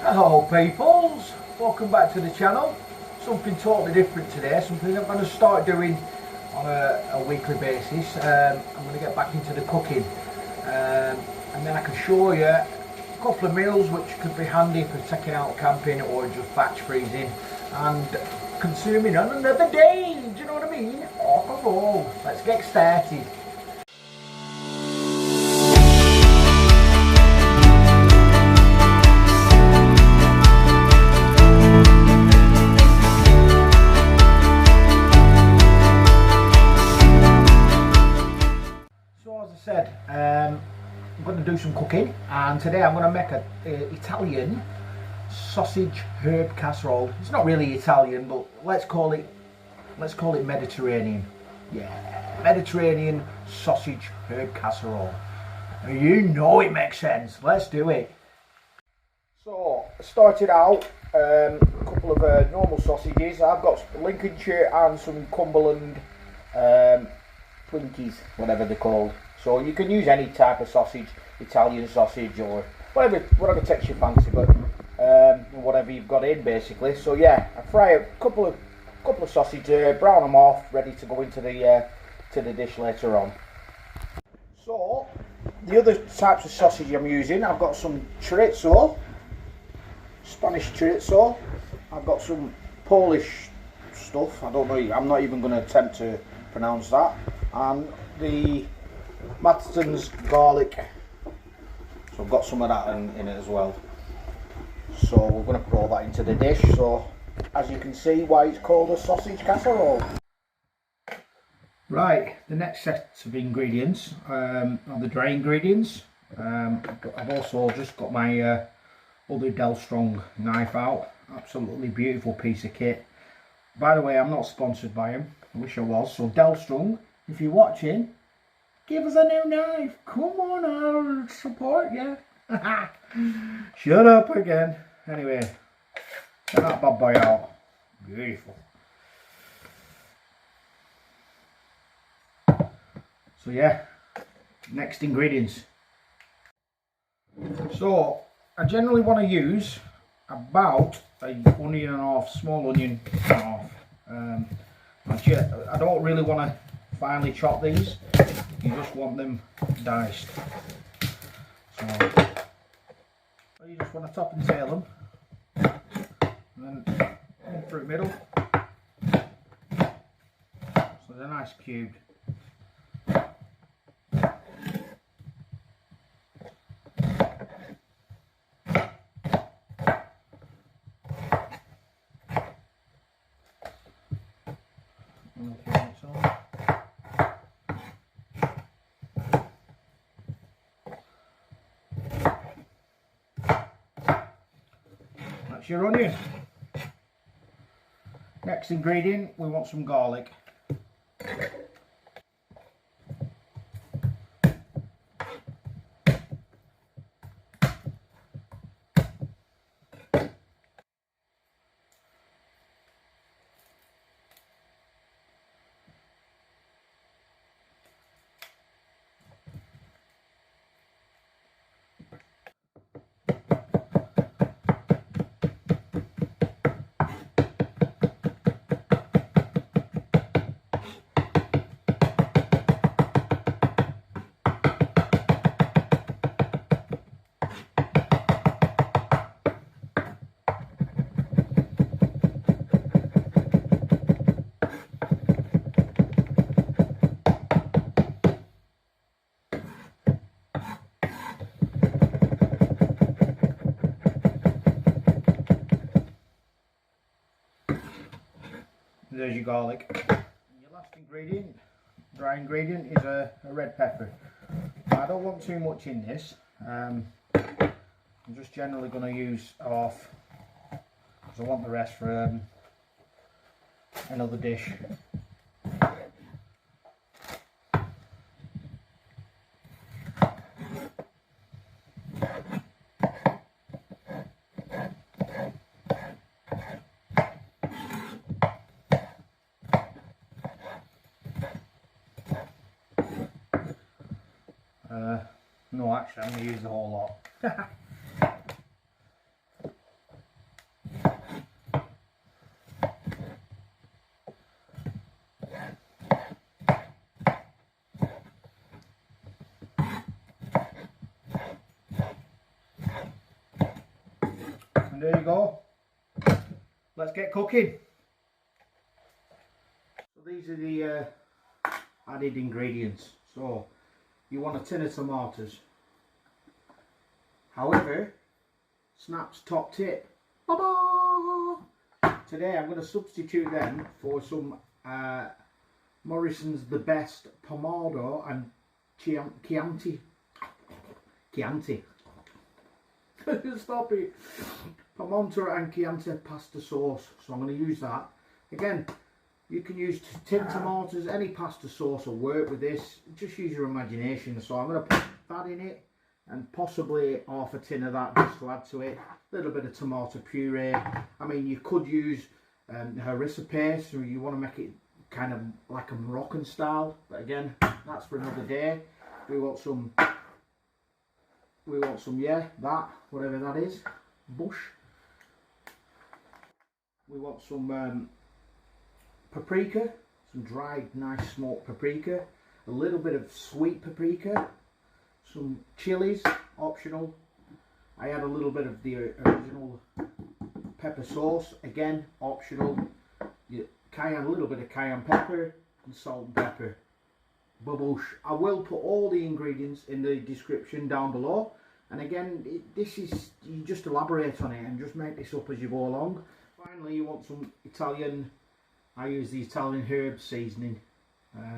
Hello peoples, welcome back to the channel. Something totally different today, something I'm going to start doing on a weekly basis. I'm going to get back into the cooking and then I can show you a couple of meals which could be handy for taking out camping or just batch freezing and consuming on another day. Do you know what I mean? Off a roll. Let's get started. As I said, I'm going to do some cooking, and today I'm going to make a Italian sausage herb casserole. It's not really Italian, but let's call it Mediterranean. Yeah, Mediterranean sausage herb casserole. You know it makes sense. Let's do it. So I started out a couple of normal sausages. I've got Lincolnshire and some Cumberland Twinkies, whatever they're called. So you can use any type of sausage, Italian sausage or whatever takes your fancy, but whatever you've got in basically. So yeah, I fry a couple of sausage, brown them off, ready to go into the dish later on. So the other types of sausage I'm using, I've got some chorizo, Spanish chorizo. I've got some Polish stuff. I don't know. I'm not even going to attempt to pronounce that. And the Matson's garlic, so I've got some of that in it as well. So we're going to put all that into the dish. So as you can see, why it's called a sausage casserole. Right, the next set of ingredients are the dry ingredients. I've also just got my other Del Strong knife out. Absolutely beautiful piece of kit. By the way, I'm not sponsored by him. I wish I was. So Del Strong, if you're watching, give us a new knife. Come on, I'll support you. Shut up again. Anyway, check that bad boy out. Beautiful. So yeah, next ingredients. So I generally want to use about an onion and a half, small onion and a half. I don't really want to finely chop these. You just want them diced. So you just want to top and tail them, and then one through the middle. So they're nice cubed. That's your onion. Next ingredient, we want some garlic. There's your garlic. And your last ingredient, dry ingredient, is a red pepper. Now, I don't want too much in this. I'm just generally going to use half because I want the rest for another dish. No, actually, I'm going to use the whole lot. And there you go. Let's get cooking. So these are the added ingredients. So you want a tin of tomatoes. However, Snap's top tip. Today I'm going to substitute them for some Morrison's The Best Pomodoro and Chianti. Stop it. Pomodoro and Chianti pasta sauce. So I'm going to use that. Again, you can use tinned tomatoes. Any pasta sauce will work with this. Just use your imagination. So I'm going to put that in it, and possibly half a tin of that just to add to it. A little bit of tomato puree. I mean, you could use harissa paste, or you want to make it kind of like a Moroccan style. But again, that's for another day. We want some, yeah, that, whatever that is, bush. We want some paprika, some dried nice smoked paprika, a little bit of sweet paprika, some chilies, optional. I add a little bit of the original pepper sauce, again optional. Cayenne, a little bit of cayenne pepper and salt and pepper. Baboosh. I will put all the ingredients in the description down below, and again, this is, you just elaborate on it and just make this up as you go along. Finally, you want some Italian, I use the Italian herb seasoning.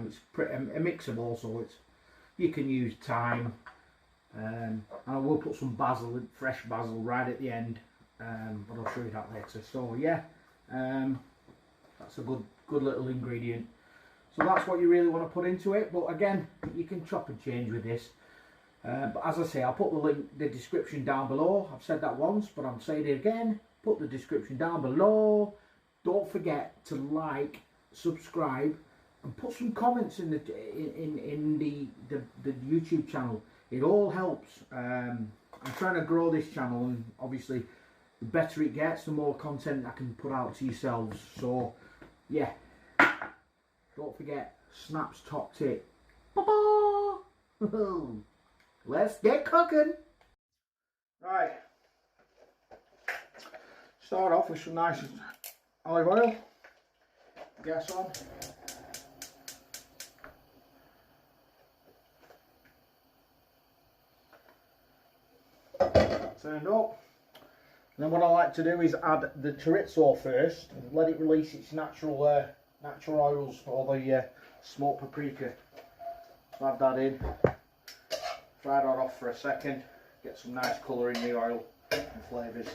It's pretty a mixable, so it's, you can use thyme, and I will put some basil, fresh basil, right at the end, but I'll show you that later. So yeah, that's a good little ingredient. So that's what you really want to put into it. But again, you can chop and change with this. But as I say, I'll put the link, the description down below. I've said that once, but I'm saying it again. Put the description down below. Don't forget to like, subscribe, and put some comments in the YouTube channel. It all helps. I'm trying to grow this channel, and obviously, the better it gets, the more content I can put out to yourselves. So, yeah. Don't forget, Snap's top tip. Let's get cooking. Right. Start off with some nice olive oil. Gas on. Turned up. And then what I like to do is add the chorizo first and let it release its natural oils for the smoked paprika. So add that in, fry that off for a second, get some nice colour in the oil and flavours.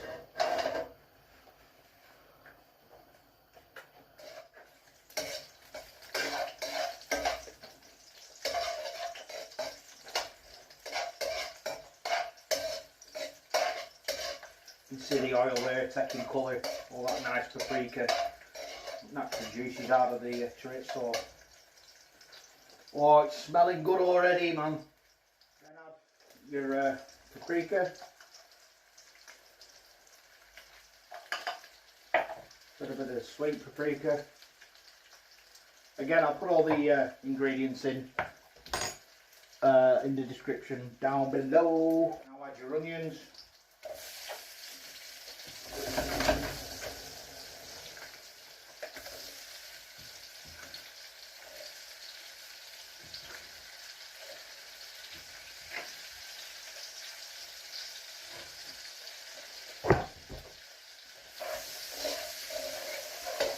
You can see the oil there taking colour, all that nice paprika. Natural juices out of the chorizo. Oh, it's smelling good already, man. Then add your paprika. Bit of sweet paprika. Again, I'll put all the ingredients in the description down below. Now add your onions.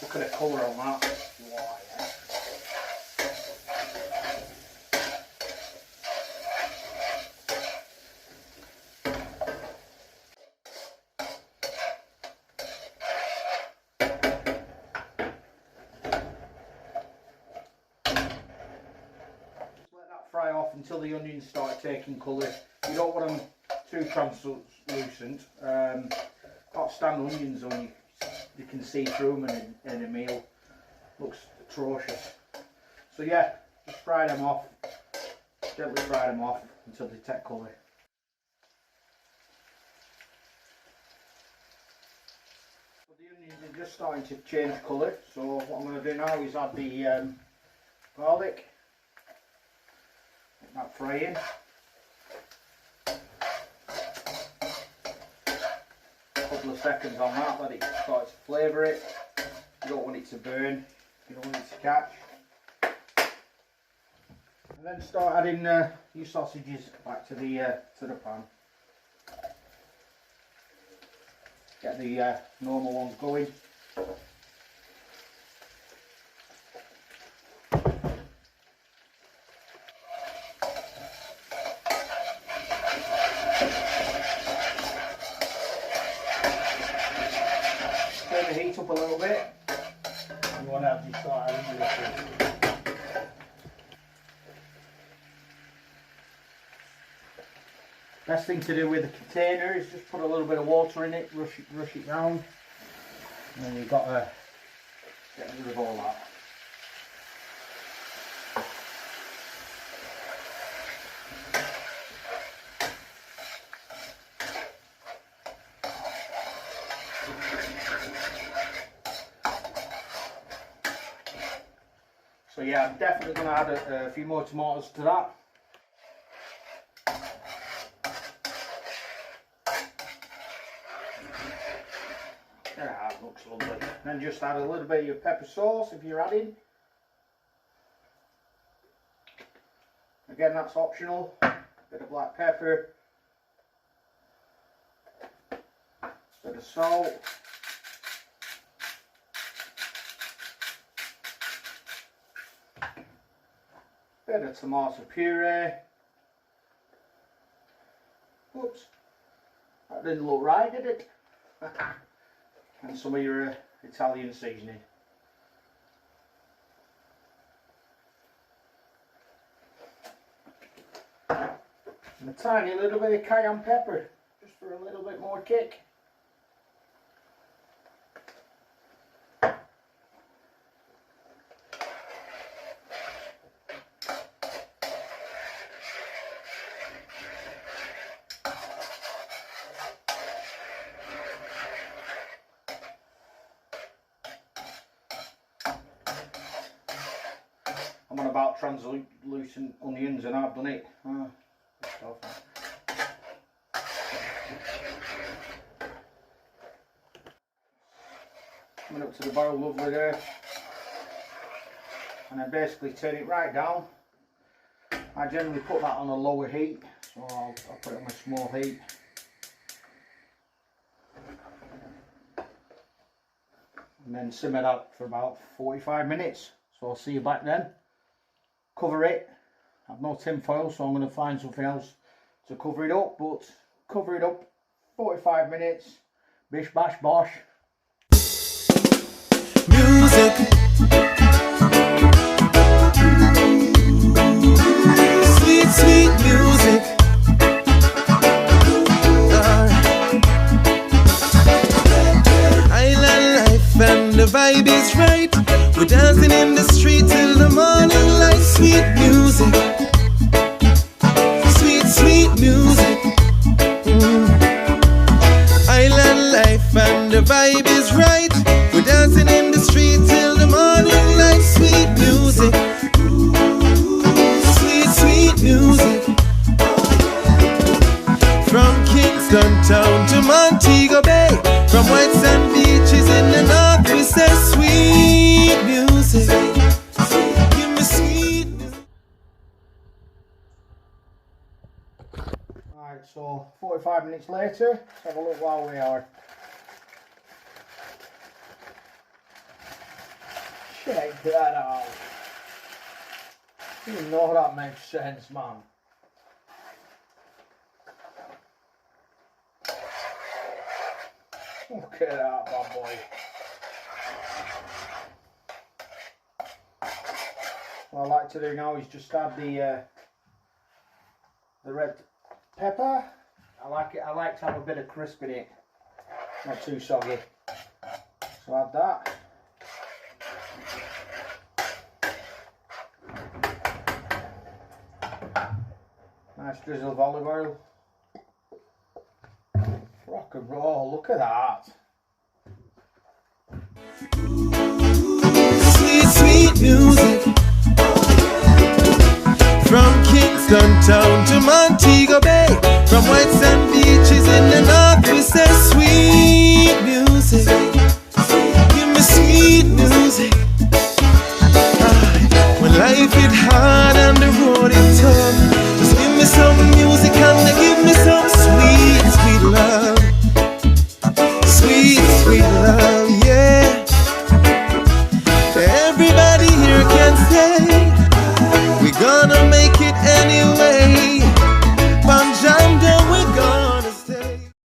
Look at the colour on that. Wow, yeah. Just let that fry off until the onions start taking colour. You don't want them too translucent. Can't stand onions on you can see through them in a meal. Looks atrocious. So yeah, just fry them off. Gently fry them off until they take colour. So the onions are just starting to change colour. So what I'm going to do now is add the garlic. Let that fry in. a couple of seconds on that, let it start to flavour it. You don't want it to burn, you don't want it to catch. And then start adding your sausages back to the pan. Get the normal ones going. Turn the heat up a little bit. You want to have this start adding this. Best thing to do with the container is just put a little bit of water in it, rush it round, and then you've got to get rid of all that. So yeah, I'm definitely going to add a few more tomatoes to that. Yeah, that looks lovely. Then just add a little bit of your pepper sauce if you're adding. Again, that's optional. Bit of black pepper. Bit of salt. Bit of tomato puree. Oops. That didn't look right, did it? And some of your Italian seasoning. And a tiny little bit of cayenne pepper, just for a little bit more kick. I'm on about translucent onions and I've done it. Coming up to the boil lovely there. And I basically turn it right down. I generally put that on a lower heat, so I'll put it on a small heat. And then simmer that for about 45 minutes. So I'll see you back then. Cover it. I've no tin foil, so I'm going to find something else to cover it up, but cover it up 45 minutes. Bish bash bosh. Music. Sweet, sweet music. Island life and the vibe is right. We're dancing in the street till the morning light. Sweet music. Sweet, sweet music. Island life and the vibe is right. We're dancing in the street till the morning light. Sweet music. Sweet, sweet music. From Kingston town to Montego Bay, from white sand beaches in the north, we say sweet music. Give me sweet music. Alright, so 45 minutes later, let's have a look while we are. Check that out. You know that makes sense, man. Look at that, bad boy. What I like to do now is just add the red pepper. I like to have a bit of crisp in it, not too soggy. So add that. Nice drizzle of olive oil. Rock and roll, look at that. Sweet, sweet music. From Kingston town to Montego Bay, from white sand beaches in the north, we say sweet Life it hard and the road it tough.